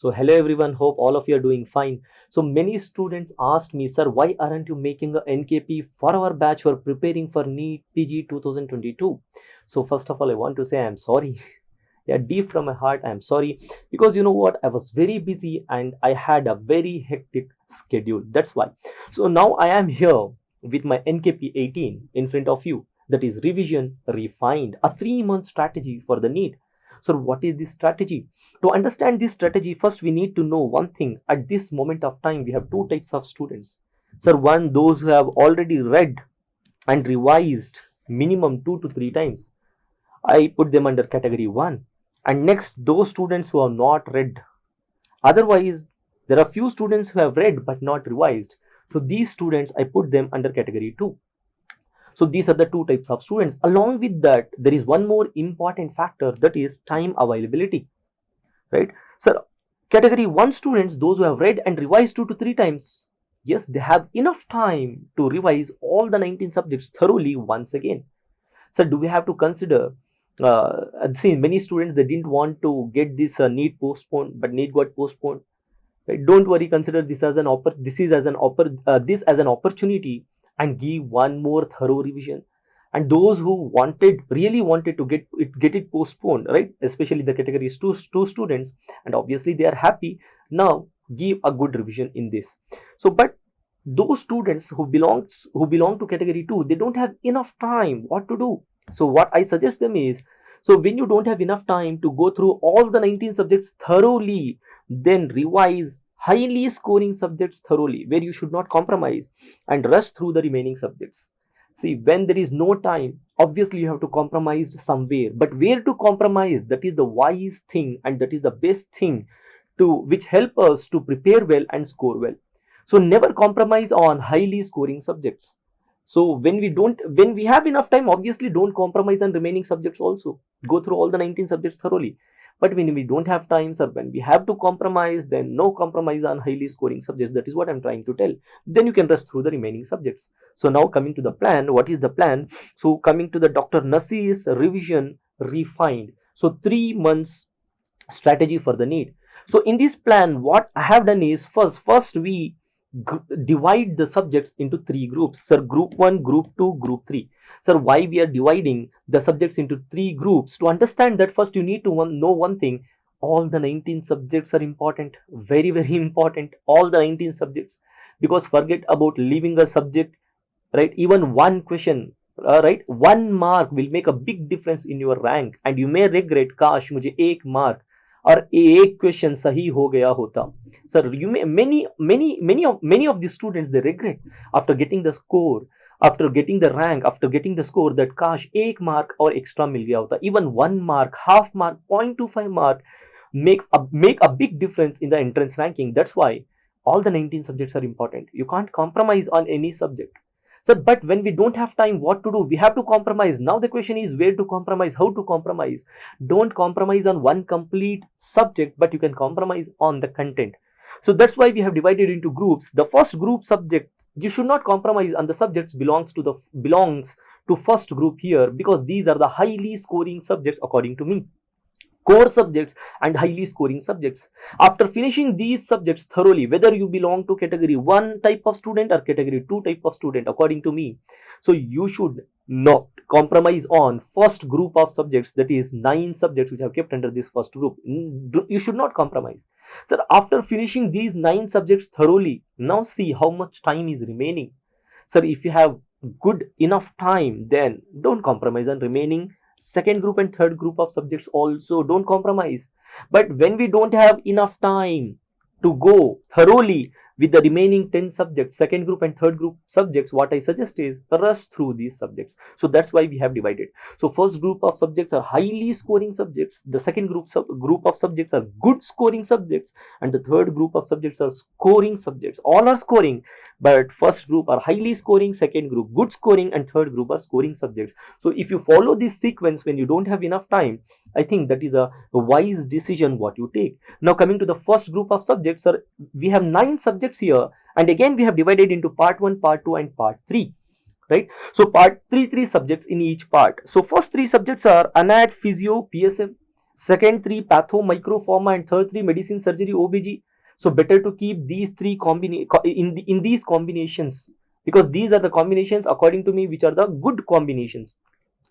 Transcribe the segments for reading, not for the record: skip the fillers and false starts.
So hello everyone, hope all of you are doing fine. So many students asked me, sir, why aren't you making a NKP for our batch for preparing for NEETPG 2022? So first of all, I want to say I'm sorry. Yeah, deep from my heart, I'm sorry, because you know what, I was very busy and I had a very hectic schedule. That's why. So now I am here with my NKP 18 in front of you. That is Revision Refined, a 3-month strategy for the NEET. So what is this strategy? To understand this strategy, first we need to know one thing. At this moment of time, we have two types of students. Sir, one, those who have already read and revised minimum 2 to 3 times. I put them under category 1. And next, those students who have not read. Otherwise, there are few students who have read but not revised. So these students, I put them under category 2. So these are the two types of students. Along with that, there is one more important factor, that is time availability, right? So category 1 students, those who have read and revised 2 to 3 times, yes, they have enough time to revise all the 19 subjects thoroughly once again. So do we have to consider, see, many students, they didn't want to get this NEET postponed, but NEET got postponed. Right? Don't worry, consider this as an this as an opportunity and give one more thorough revision. And those who really wanted to get it postponed, right? Especially the categories two students, and obviously they are happy now. Give a good revision in this. So, but those students who belong to category 2, they don't have enough time. What to do? So what I suggest them is, so when you don't have enough time to go through all the 19 subjects thoroughly, then revise highly scoring subjects thoroughly, where you should not compromise, and rush through the remaining subjects. See, when there is no time, obviously you have to compromise somewhere, but where to compromise, that is the wise thing, and that is the best thing to which help us to prepare well and score well. So never compromise on highly scoring subjects. So when we have enough time, obviously don't compromise on remaining subjects also. Go through all the 19 subjects thoroughly. But when we don't have time, sir, when we have to compromise, then no compromise on highly scoring subjects. That is what I'm trying to tell. Then you can rush through the remaining subjects. So now coming to the plan, what is the plan? So coming to the Dr. Nasir's Revision Refined. So 3 months strategy for the NEET. So in this plan, what I have done is, first we divide the subjects into 3 groups. Sir, group 1, group 2, group 3. Sir, why we are dividing the subjects into 3 groups? To understand that, first you need to know one thing. All the 19 subjects are important. Very, very important. All the 19 subjects. Because forget about leaving a subject, right? Even one question, right? 1 mark will make a big difference in your rank. And you may regret, काश मुझे 1 mark और एक question सही हो गया होता. Sir, you may many of the students, they regret after getting the score, after getting the rank, after getting the score, that काश 1 mark और extra मिल गया होता. Even 1 mark, half mark, 0.25 mark make a big difference in the entrance ranking. That's why all the 19 subjects are important. You can't compromise on any subject. So, but when we don't have time, what to do? We have to compromise. Now the question is, where to compromise, how to compromise. Don't compromise on one complete subject, but you can compromise on the content. So that's why we have divided into groups. The first group subject, you should not compromise on the subjects belongs to first group here, because these are the highly scoring subjects according to me. Core subjects and highly scoring subjects. After finishing these subjects thoroughly, whether you belong to category 1 type of student or category 2 type of student, according to me, so you should not compromise on first group of subjects, that is 9 subjects which have kept under this first group. You should not compromise. So after finishing these 9 subjects thoroughly, now see how much time is remaining. Sir, if you have good enough time, then don't compromise on remaining second group and third group of subjects also. Don't compromise. But when we don't have enough time to go thoroughly with the remaining 10 subjects, second group and third group subjects, what I suggest is rush through these subjects. So that's why we have divided. So first group of subjects are highly scoring subjects, the second group of subjects are good scoring subjects, and the third group of subjects are scoring subjects. All are scoring, but first group are highly scoring, second group good scoring, and third group are scoring subjects. So if you follow this sequence when you don't have enough time, I think that is a wise decision what you take. Now coming to the first group of subjects, sir, we have 9 subjects here, and again we have divided into part 1, part 2, and part 3. Right? So part 3 subjects in each part. So first 3 subjects are Anat, Physio, PSM. second 3 patho, micro, pharma, and third 3 medicine, surgery, OBG. So better to keep these three in these combinations, because these are the combinations according to me which are the good combinations,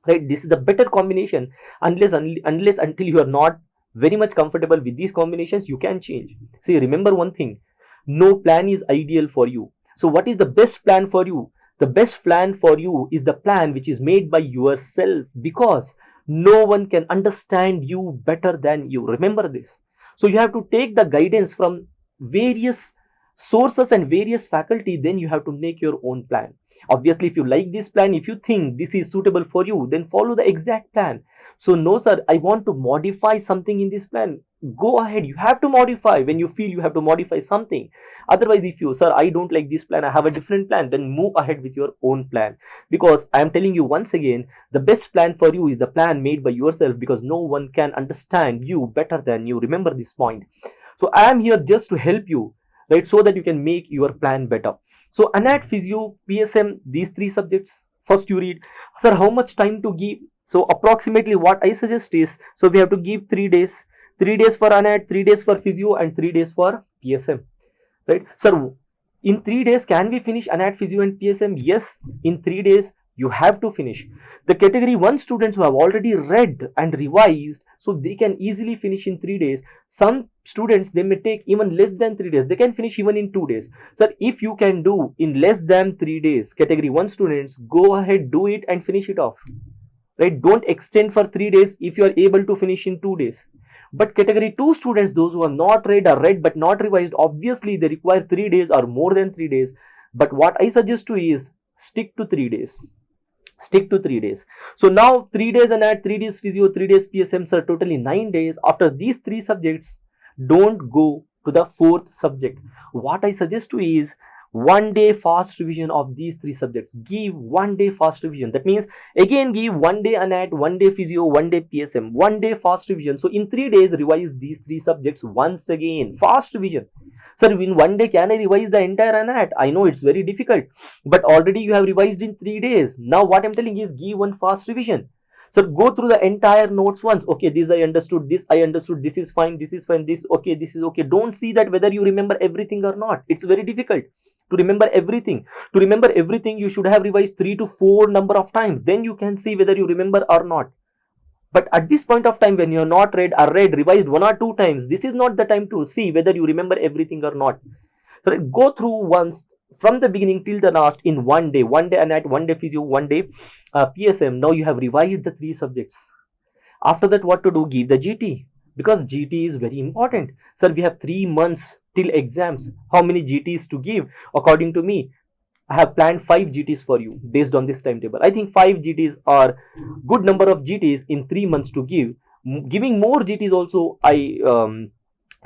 right? This is the better combination. Unless until you are not very much comfortable with these combinations, you can change. See, remember one thing, no plan is ideal for you. So what is the best plan for you? The best plan for you is the plan which is made by yourself, because no one can understand you better than you. Remember this. So you have to take the guidance from various sources and various faculty, then you have to make your own plan. Obviously, if you like this plan, if you think this is suitable for you, then follow the exact plan. So no sir, I want to modify something in this plan. Go ahead, you have to modify when you feel you have to modify something. Otherwise, if you, sir, I don't like this plan, I have a different plan, then move ahead with your own plan. Because I am telling you once again, the best plan for you is the plan made by yourself, because no one can understand you better than you. Remember this point. So I am here just to help you, right, so that you can make your plan better. So anat, physio, PSM, these three subjects, first you read, sir, how much time to give? So approximately what I suggest is, so we have to give 3 days, 3 days for anat, 3 days for physio, and 3 days for PSM, right? Sir, in 3 days can we finish anat, physio, and PSM? Yes, in 3 days you have to finish. The category 1 students who have already read and revised, so they can easily finish in 3 days. Some students, they may take even less than 3 days, they can finish even in 2 days. Sir, if you can do in less than 3 days, category 1 students, go ahead, do it and finish it off, right? Don't extend for 3 days if you are able to finish in 2 days. But category 2 students, those who are not read or read but not revised, obviously they require 3 days or more than 3 days. But what I suggest to you is, stick to 3 days. Stick to 3 days. So now 3 days anat, 3 days physio, 3 days PSM, sir, totally 9 days. After these 3 subjects, don't go to the 4th subject. What I suggest to you is, 1 day fast revision of these 3 subjects. Give 1 day fast revision. That means again give 1 day anat, 1 day physio, 1 day PSM, 1 day fast revision. So in 3 days revise these 3 subjects once again. Fast revision. Sir, in 1 day can I revise the entire anat? I know it's very difficult, but already you have revised in 3 days. Now what I'm telling is, give one fast revision. So go through the entire notes once. Okay, this I understood, this I understood, this is fine, this, okay, this is okay. Don't see that whether you remember everything or not. It's very difficult to remember everything. To remember everything, you should have revised 3 to 4 number of times. Then you can see whether you remember or not. But at this point of time, when you are not read or revised 1 or 2 times, this is not the time to see whether you remember everything or not. So go through once from the beginning till the last in 1 day. 1 day anat, 1 day physio, 1 day PSM. Now you have revised the 3 subjects. After that, what to do? Give the GT, because GT is very important. Sir, we have 3 months till exams. How many GTs to give? According to me, I have planned 5 GTs for you based on this timetable. I think 5 GTs are good number of GTs in 3 months to give. Giving more GTs also, I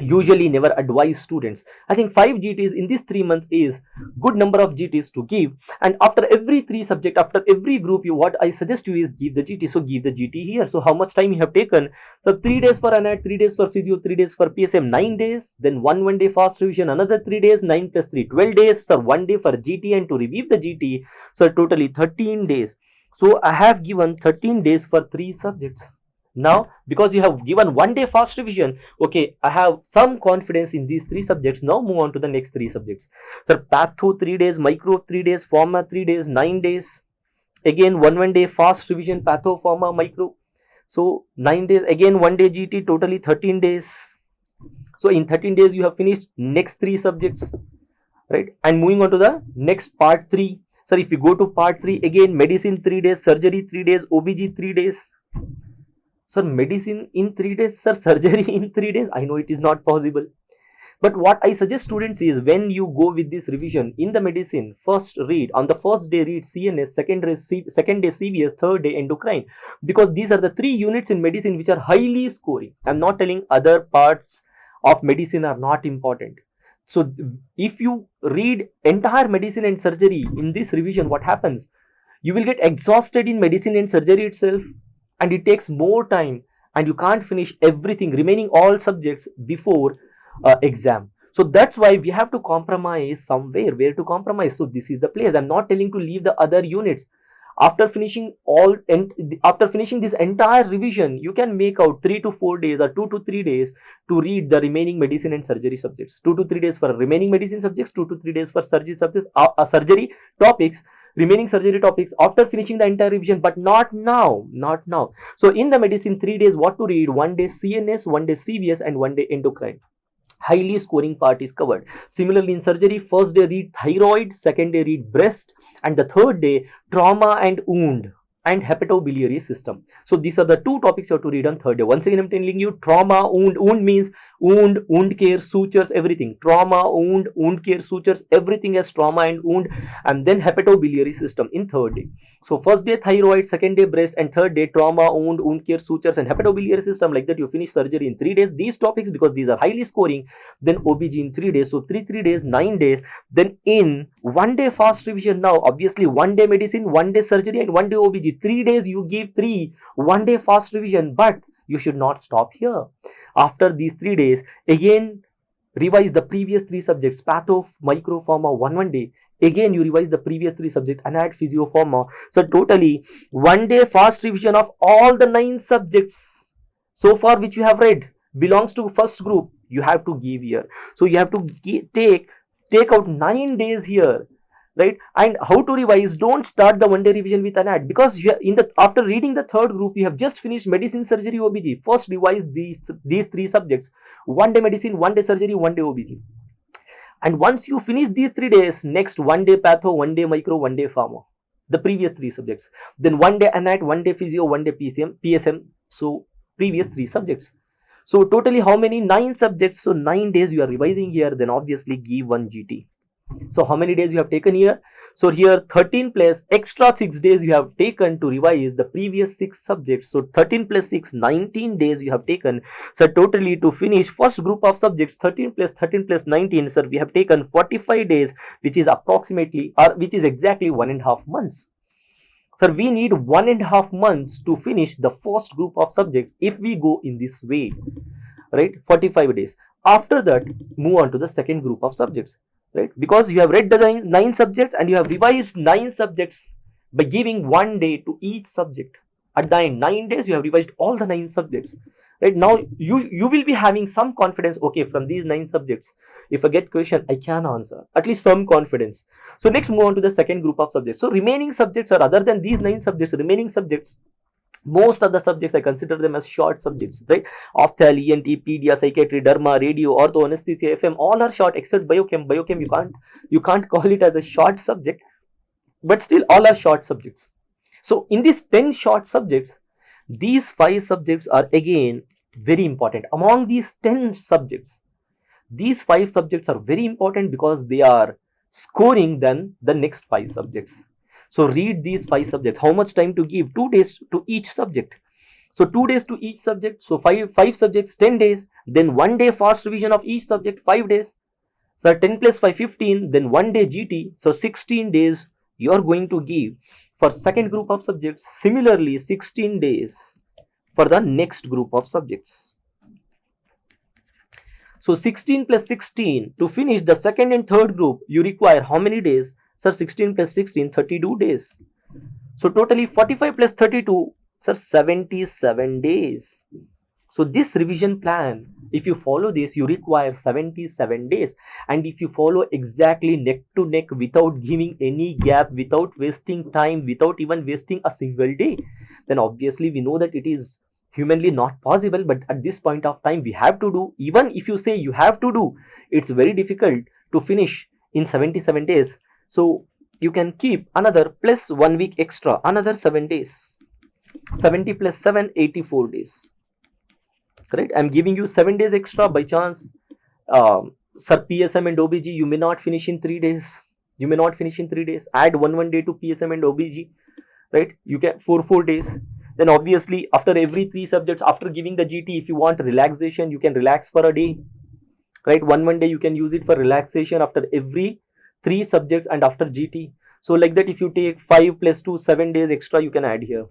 usually never advise students. I think 5 GTs in these 3 months is good number of GTs to give. And after every 3 subject, after every group, what I suggest you is give the GT. So give the GT here. So how much time you have taken? So 3 days for anat, 3 days for physio, 3 days for PSM, 9 days. Then 1 day fast revision, another 3 days, 9 plus 3, 12 days. So 1 day for GT and to review the GT. So totally 13 days. So I have given 13 days for 3 subjects. Now, because you have given 1 day fast revision, okay, I have some confidence in these 3 subjects. Now move on to the next 3 subjects. Sir, patho 3 days, micro 3 days, pharma 3 days, 9 days. Again, 1 day fast revision, patho, pharma, micro. So 9 days, again 1 day GT, totally 13 days. So in 13 days, you have finished next 3 subjects, right? And moving on to the next part 3. Sir, if you go to part 3, again medicine 3 days, surgery 3 days, OBG 3 days. Sir, medicine in 3 days, sir, surgery in 3 days. I know it is not possible. But what I suggest students is, when you go with this revision in the medicine, first read, on the first day read CNS, second day CVS, third day endocrine. Because these are the 3 units in medicine which are highly scoring. I'm not telling other parts of medicine are not important. So if you read entire medicine and surgery in this revision, what happens? You will get exhausted in medicine and surgery itself. And it takes more time, and you can't finish everything remaining all subjects before exam. So that's why we have to compromise somewhere. Where to compromise? So this is the place. I'm not telling to leave the other units. After finishing this entire revision, you can make out 3 to 4 days or 2 to 3 days to read the remaining medicine and surgery subjects. 2 to 3 days for remaining medicine subjects, 2 to 3 days for surgery subjects, surgery topics, remaining surgery topics after finishing the entire revision. But not now, not now. So in the medicine, 3 days what to read: 1 day CNS, 1 day CVS, and 1 day endocrine. Highly scoring part is covered. Similarly, in surgery, first day read thyroid, second day read breast, and the third day trauma and wound and hepatobiliary system. So these are the 2 topics you have to read on third day. Once again, I'm telling you, trauma, wound means wound care, sutures, everything. Trauma, wound care, sutures, everything as trauma and wound, and then hepatobiliary system in third day. So first day thyroid, second day breast, and third day trauma, wound care, sutures, and hepatobiliary system. Like that, you finish surgery in 3 days. These topics, because these are highly scoring, then OBG in 3 days. So 3 days, 9 days. Then in 1 day fast revision, now obviously 1 day medicine, 1 day surgery, and 1 day OBG. 3 days you give 1 day fast revision, but you should not stop here. After these 3 days, again revise the previous 3 subjects: patho, micro, pharma, 1 day. Again you revise the previous 3 subjects: anat, physio, pharma. So totally 1 day fast revision of all the 9 subjects so far which you have read belongs to first group. You have to give here. So you have to take out 9 days here, right? And how to revise? Don't start the 1 day revision with anat, because you after reading the third group, you have just finished medicine, surgery, OBG. First revise these 3 subjects: 1 day medicine, 1 day surgery, 1 day OBG. And once you finish these 3 days, next 1 day patho, 1 day micro, 1 day pharma, the previous 3 subjects. Then 1 day anat, 1 day physio, 1 day PSM. So previous 3 subjects. So totally how many? 9 subjects. So 9 days you are revising here. Then obviously give 1 GT. So how many days you have taken here? So here 13 plus extra 6 days you have taken to revise the previous 6 subjects. So 13 plus 6, 19 days you have taken. So totally to finish first group of subjects, 13 plus 19, sir, we have taken 45 days, which is approximately, or which is exactly 1.5 months. Sir, we need 1.5 months to finish the first group of subjects if we go in this way, right? 45 days. After that, move on to the second group of subjects, right? Because you have read the 9 subjects and you have revised 9 subjects by giving 1 day to each subject. At the end, 9 days you have revised all the 9 subjects, right? Now you will be having some confidence. Okay, from these 9 subjects, if I get question, I can answer, at least some confidence. So next, move on to the second group of subjects. So remaining subjects are, other than these 9 subjects, remaining subjects, most of the subjects I consider them as short subjects, right? Ophthalm, ENT, pedia, psychiatry, derma, radio, ortho, anesthesia, FM, all are short except biochem. Biochem you can't call it as a short subject, but still all are short subjects. So in these 10 short subjects, these 5 subjects are again very important. Among these 10 subjects, these 5 subjects are very important because they are scoring than the next 5 subjects. So read these 5 subjects. How much time to give? 2 days to each subject. So 2 days to each subject. So 5 subjects, 10 days. Then 1 day fast revision of each subject, 5 days. So 10 plus 5, 15. Then 1 day GT. So 16 days you are going to give for second group of subjects. Similarly, 16 days for the next group of subjects. So 16 plus 16 to finish the second and third group, you require how many days? Sir, 16 plus 16, 32 days. So totally 45 plus 32, sir, 77 days. So this revision plan, if you follow this, you require 77 days. And if you follow exactly neck to neck without giving any gap, without wasting time, without even wasting a single day, then obviously we know that it is humanly not possible. But at this point of time, we have to do. Even if you say you have to do, it's very difficult to finish in 77 days. So you can keep another plus 1 week extra, another 7 days. 70 plus 7, 84 days. Correct? I'm giving you 7 days extra. By chance, sir, PSM and OBG, you may not finish in 3 days. You may not finish in 3 days. Add 1 day to PSM and OBG, right? You get 4 days. Then obviously, after every 3 subjects, after giving the GT, if you want relaxation, you can relax for a day, right? 1 day you can use it for relaxation after every 3 subjects and after GT. So like that, if you take 5 plus 2, 7 days extra, you can add here,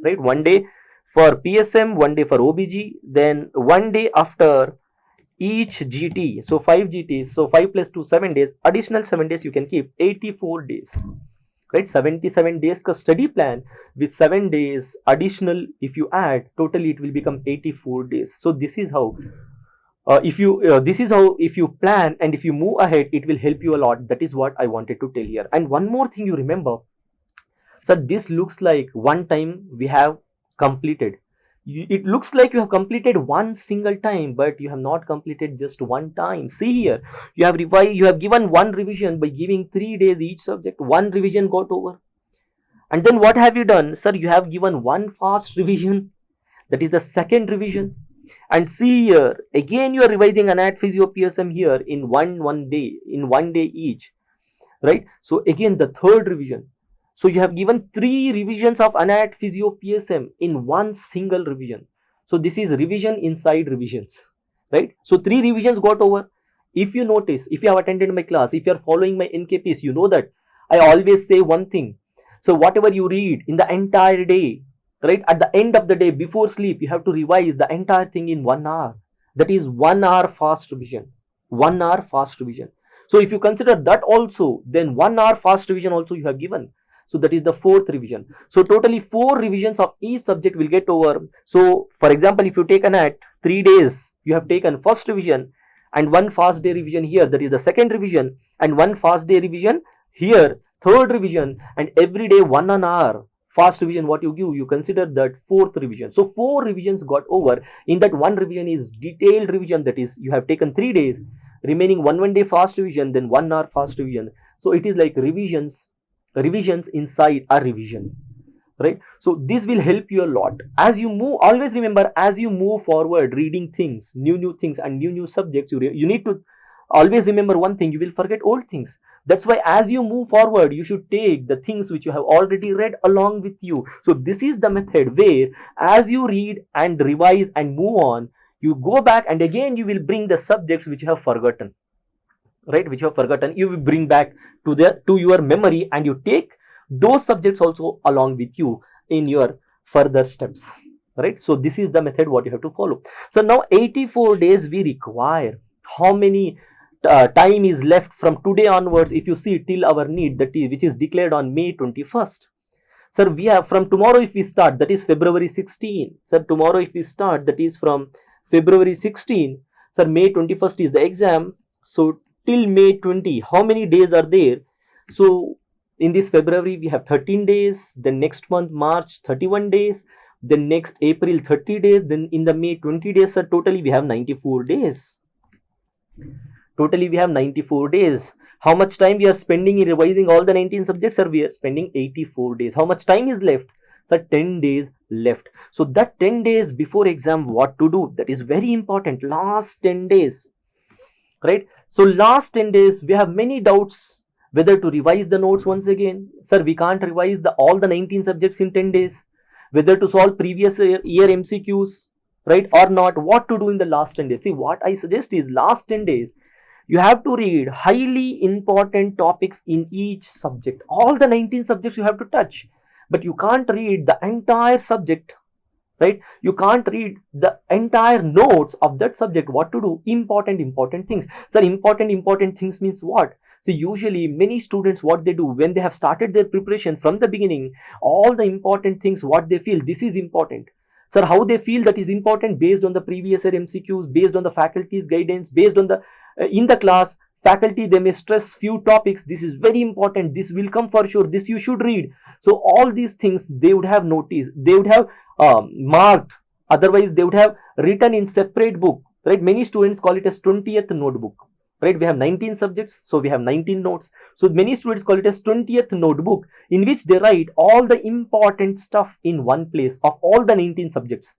right? 1 day for PSM, 1 day for OBG, then 1 day after each GT. So 5 GTs. So 5 plus 2, 7 days. Additional 7 days you can keep. 84 days. right? 77 days ka study plan with 7 days additional, if you add, totally it will become 84 days. So this is how if you plan and if you move ahead, it will help you a lot. That is what I wanted to tell here. And one more thing you remember, so this looks like one time we have completed. It looks like you have completed one single time, but you have not completed just one time. See here, you have revised, you have given one revision by giving 3 days each subject. One revision got over. And then what have you done? Sir, you have given one fast revision. That is the second revision. And see here, again you are revising ANAT Physio PSM here in one day each, right? So again the third revision. So you have given 3 revisions of ANAT Physio PSM in one single revision. So this is revision inside revisions, right? So 3 revisions got over. If you notice, if you have attended my class, if you are following my NKPs, you know that I always say one thing. So whatever you read in the entire day, right, at the end of the day before sleep, you have to revise the entire thing in 1 hour. That is 1 hour fast revision. 1 hour fast revision. So if you consider that also, then 1 hour fast revision also you have given. So that is the fourth revision. So totally 4 revisions of each subject will get over. So for example, if you take ANAT 3 days, you have taken first revision and 1 fast day revision here, that is the second revision, and 1 fast day revision here, third revision, and every day 1 hour fast revision what you give, you consider that fourth revision. So 4 revisions got over. In that 1 revision is detailed revision, that is you have taken 3 days, remaining 1 day fast revision, then 1 hour fast revision. So it is like revisions inside a revision, right? So this will help you a lot as you move. Always remember, as you move forward reading things, new things and new subjects, you need to always remember one thing: you will forget old things. That's why as you move forward, you should take the things which you have already read along with you. So this is the method where as you read and revise and move on, you go back and again you will bring the subjects which you have forgotten, right? Which you have forgotten, you will bring back to your memory, and you take those subjects also along with you in your further steps, right? So this is the method what you have to follow. So now 84 days we require. How many time is left from today onwards? If you see till our need, that is which is declared on May 21st. Sir, we have from tomorrow if we start, that is February 16. Sir, tomorrow if we start, that is from February 16. Sir, May 21st is the exam. So till May 20, how many days are there? So in this February we have 13 days, then next month March 31 days, then next April 30 days, then in the May 20 days. So totally we have 94 days. Totally we have 94 days. How much time we are spending in revising all the 19 subjects? Sir, we are spending 84 days. How much time is left? Sir, 10 days left. So that 10 days before exam, what to do? That is very important. Last 10 days, right? So last 10 days we have many doubts whether to revise the notes once again. Sir, we can't revise all the 19 subjects in 10 days. Whether to solve previous year MCQs, right, or not. What to do in the last 10 days? See, what I suggest is last 10 days you have to read highly important topics in each subject. All the 19 subjects you have to touch, but you can't read the entire subject, right? You can't read the entire notes of that subject. What to do? Important things. Sir, important things means what? So usually many students, what they do when they have started their preparation from the beginning, all the important things what they feel this is important. Sir, how they feel that is important based on the previous year MCQs, based on the faculty's guidance, based on the in the class faculty, they may stress few topics. This is very important. This will come for sure. This you should read. So all these things they would have noticed. They would have marked. Otherwise, they would have written in separate book. Right? Many students call it as 20th notebook. Right? We have 19 subjects, so we have 19 notes. So many students call it as 20th notebook, in which they write all the important stuff in one place of all the 19 subjects,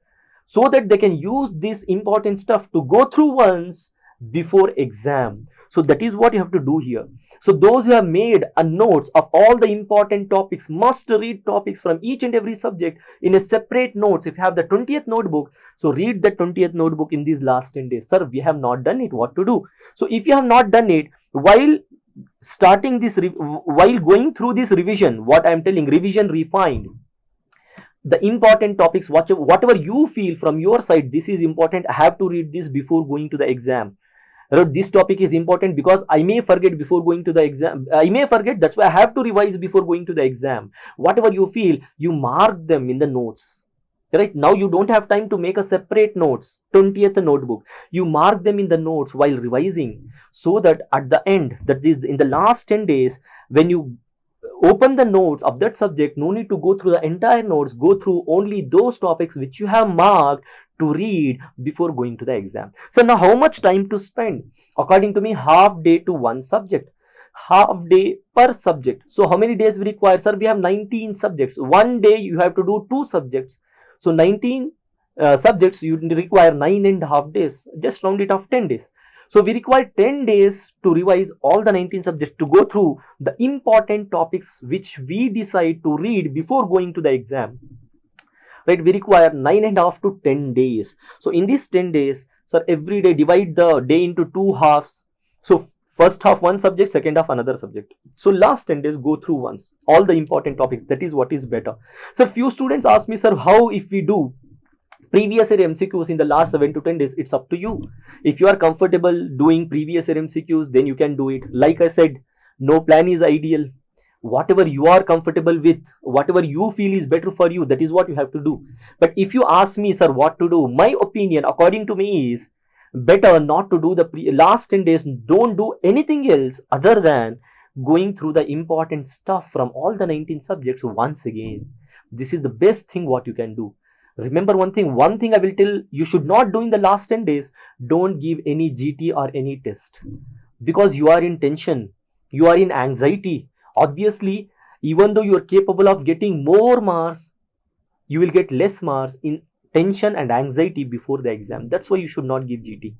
so that they can use this important stuff to go through once before exam. So that is what you have to do here. So those who have made a notes of all the important topics must read topics from each and every subject in a separate notes. If you have the 20th notebook, so read the 20th notebook in these last 10 days. Sir, we have not done it. What to do? So if you have not done it, while starting this, while going through this revision, what I am telling, revision refined, the important topics, whatever you feel from your side, this is important, I have to read this before going to the exam. This topic is important because I may forget before going to the exam. I may forget, that's why I have to revise before going to the exam. Whatever you feel, you mark them in the notes. Right now, you don't have time to make a separate notes, 20th notebook. You mark them in the notes while revising, so that at the end, that is in the last 10 days, when you open the notes of that subject, no need to go through the entire notes, go through only those topics which you have marked to read before going to the exam. So now, how much time to spend? According to me, half day to one subject, half day per subject. So how many days we require? Sir, we have 19 subjects. One day you have to do two subjects. So 19 subjects, you require 9.5 days. Just round it off 10 days. So we require 10 days to revise all the 19 subjects, to go through the important topics which we decide to read before going to the exam. Right? We require 9.5 to 10 days. So in these 10 days, sir, every day divide the day into two halves. So first half one subject, second half another subject. So last 10 days go through once all the important topics. That is what is better. So few students ask me, sir, how if we do previous year MCQs in the last 7 to 10 days? It's up to you. If you are comfortable doing previous year MCQs, then you can do it. Like I said, no plan is ideal. Whatever you are comfortable with, whatever you feel is better for you, that is what you have to do. But if you ask me, sir, what to do, my opinion according to me is better not to do the last 10 days. Don't do anything else other than going through the important stuff from all the 19 subjects once again. This is the best thing what you can do. Remember one thing I will tell you should not do in the last 10 days. Don't give any GT or any test, because you are in tension, you are in anxiety. Obviously, even though you are capable of getting more marks, you will get less marks in tension and anxiety before the exam. That's why you should not give GT.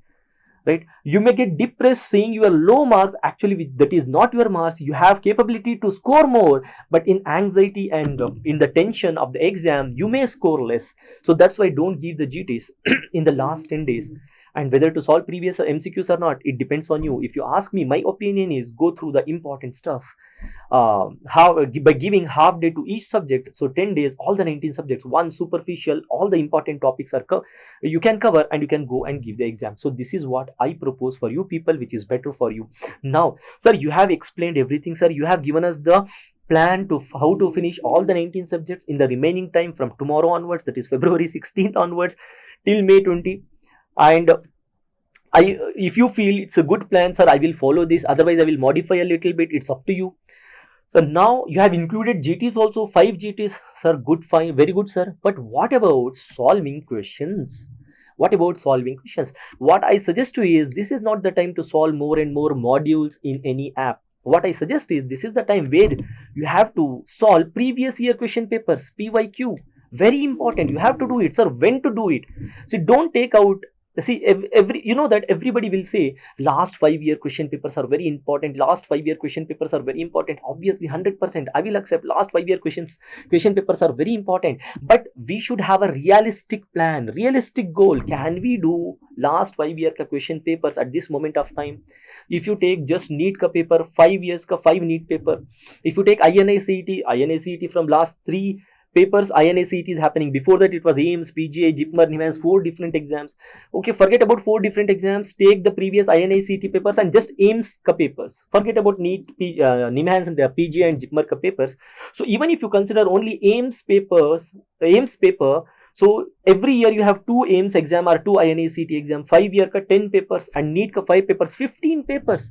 Right? You may get depressed seeing your low marks. Actually, that is not your marks. You have capability to score more, but in anxiety and in the tension of the exam, you may score less. So that's why don't give the GTs in the last 10 days. And whether to solve previous MCQs or not, it depends on you. If you ask me, my opinion is go through the important stuff. By giving half day to each subject, so 10 days, all the 19 subjects, one superficial, all the important topics are you can cover, and you can go and give the exam. So this is what I propose for you people, which is better for you. Now, sir, you have explained everything, sir. You have given us the plan to how to finish all the 19 subjects in the remaining time from tomorrow onwards, that is February 16th onwards till May 20. And if you feel it's a good plan, sir, I will follow this. Otherwise, I will modify a little bit. It's up to you. So now you have included GTs also, 5 GTs, sir. Good, fine, very good, sir. But what about solving questions? What about solving questions? What I suggest to you is, this is not the time to solve more and more modules in any app. What I suggest is, this is the time where you have to solve previous year question papers, PYQ. Very important. You have to do it, sir. When to do it? So don't take out. See, you know that everybody will say last 5-year question papers are very important. Last 5-year question papers are very important. Obviously, 100%. I will accept last 5-year question papers are very important. But we should have a realistic plan, realistic goal. Can we do last 5-year question papers at this moment of time? If you take just NEET ka paper, 5 years ka 5 NEET paper. If you take INI-CET from last 3 papers, INI-CET is happening. Before that, it was AIMS, PGI, JIPMER, NIMHANS, 4 different exams. Okay, forget about 4 different exams. Take the previous INI-CET papers and just AIMS ka papers. Forget about NEET, NIMHANS, and PGI and JIPMER ka papers. So even if you consider only AIMS papers, AIMS paper, so every year you have 2 AIMS exam or 2 INI-CET exam. 5-year ka 10 papers and NEET ka 5 papers, 15 papers.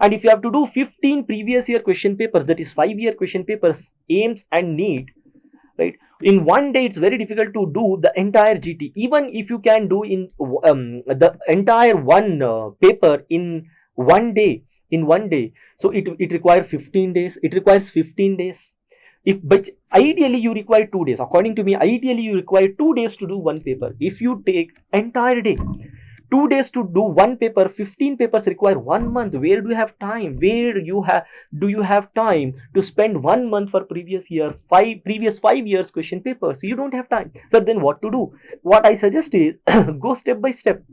And if you have to do 15 previous year question papers, that is 5-year question papers, AIMS and NEET, right, in one day, it's very difficult to do the entire GT. Even if you can do in the entire one paper in one day, so it requires 15 days. It requires 15 days. But ideally you require 2 days. According to me, ideally you require 2 days to do one paper. If you take entire day, 2 days to do one paper, 15 papers require 1 month. Where do you have time? Do you have time to spend 1 month for previous 5 years question papers? You don't have time. So then what to do? What I suggest is go step by step.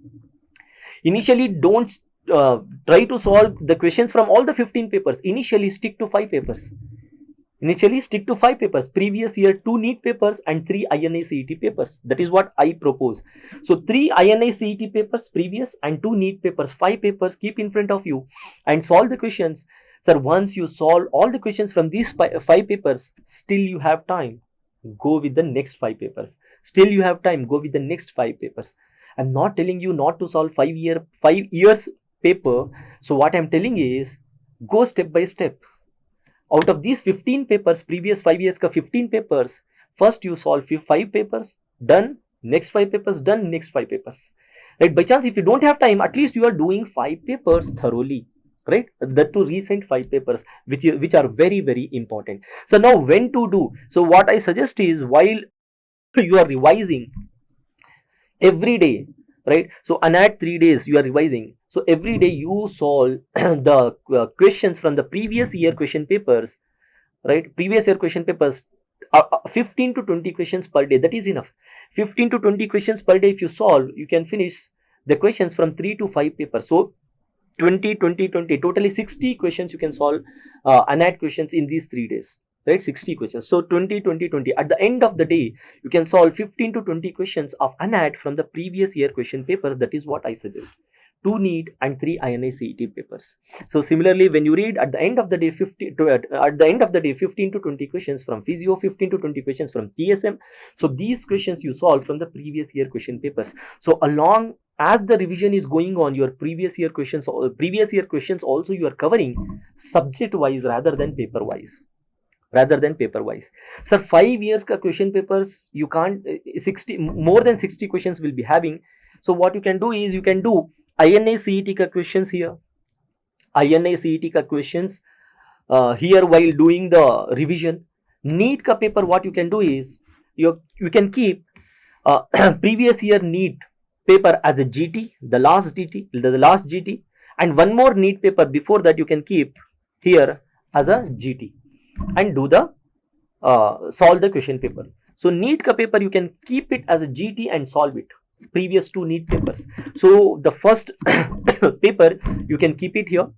Initially, don't try to solve the questions from all the 15 papers. Initially, stick to 5 papers. Initially, stick to 5 papers. Previous year, 2 NEET papers and 3 INA CET papers. That is what I propose. So 3 INA CET papers previous and 2 NEET papers, 5 papers keep in front of you and solve the questions. Sir, once you solve all the questions from these 5 papers, still you have time. Go with the next 5 papers. Still you have time. Go with the next 5 papers. I'm not telling you not to solve 5 years paper. So what I'm telling is, go step by step. Out of these 15 papers, previous 5 years ka 15 papers, first you solve 5 papers, done, next 5 papers, done, next 5 papers. Right? By chance, if you don't have time, at least you are doing 5 papers thoroughly. Right? That to recent 5 papers, which are very, very important. So now when to do? So what I suggest is, while you are revising every day, right? So at 3 days you are revising. So every day you solve the questions from the previous year question papers, right? Previous year question papers, 15 to 20 questions per day. That is enough. 15 to 20 questions per day. If you solve, you can finish the questions from 3 to 5 papers. So 20, 20, 20, totally 60 questions you can solve ANAT questions in these 3 days. Right, 60 questions. So 20, 20, 20. At the end of the day, you can solve 15 to 20 questions of ANAT from the previous year question papers. That is what I suggest. 2 NEET and 3 INA CET papers. So similarly, when you read at the end of the day 15 to 20 questions from physio, 15 to 20 questions from TSM. So these questions you solve from the previous year question papers. So along as the revision is going on, your previous year questions also you are covering subject wise rather than paper wise. Sir, 5 years ka question papers, you can't 60 more than 60 questions will be having. So what you can do is, you can do INA CET ka questions here, INA CET ka questions here while doing the revision. NEET ka paper, what you can do is, you can keep previous year NEET paper as a GT, the last GT, and one more NEET paper before that you can keep here as a GT and do the solve the question paper. So NEET ka paper you can keep it as a GT and solve it, previous 2 NEET papers. So the first paper you can keep it here,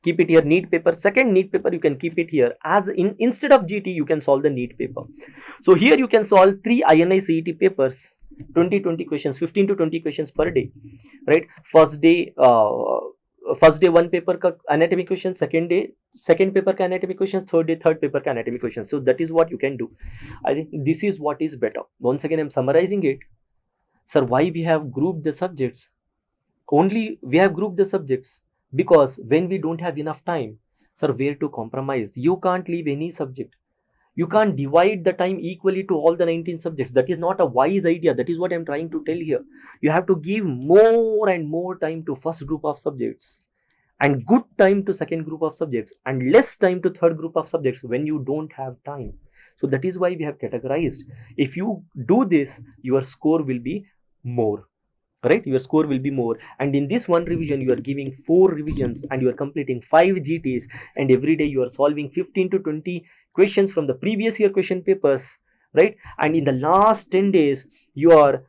NEET paper. Second NEET paper you can keep it here as instead of GT you can solve the NEET paper. So here you can solve 3 INI CET papers, 20 questions, 15 to 20 questions per day, right? First day one paper ka anatomy questions, second paper ka anatomy questions, third paper ka anatomy questions. So that is what you can do. I think this is what is better. Once again, I'm summarizing it. Sir, why we have grouped the subjects? We have grouped the subjects because when we don't have enough time, sir, where to compromise? You can't leave any subject. You can't divide the time equally to all the 19 subjects. That is not a wise idea. That is what I'm trying to tell here. You have to give more and more time to first group of subjects and good time to second group of subjects and less time to third group of subjects when you don't have time. So that is why we have categorized. If you do this, your score will be more. Right, your score will be more. And in this one revision you are giving 4 revisions and you are completing 5 GTs, and every day you are solving 15 to 20 questions from the previous year question papers, right? And in the last 10 days you are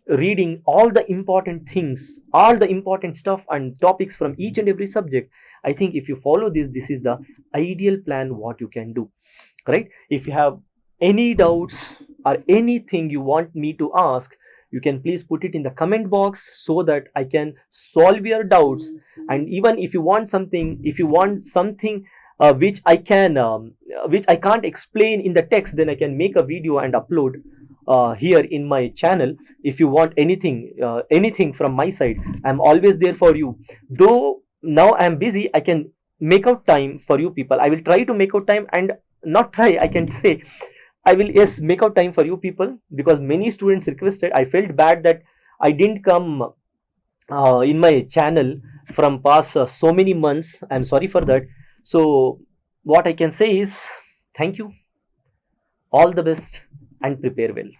reading all the important things, all the important stuff and topics from each and every subject. I think if you follow this is the ideal plan what you can do, right? If you have any doubts or anything you want me to ask, you can please put it in the comment box so that I can solve your doubts. And even if you want something, which I can't explain in the text, then I can make a video and upload here in my channel. If you want anything from my side, I'm always there for you. Though now I'm busy, I can make out time for you people. I will try to make out time, and not try, I can say I will make out time for you people, because many students requested. I felt bad that I didn't come in my channel from past so many months. I'm sorry for that. So what I can say is, thank you, all the best, and prepare well.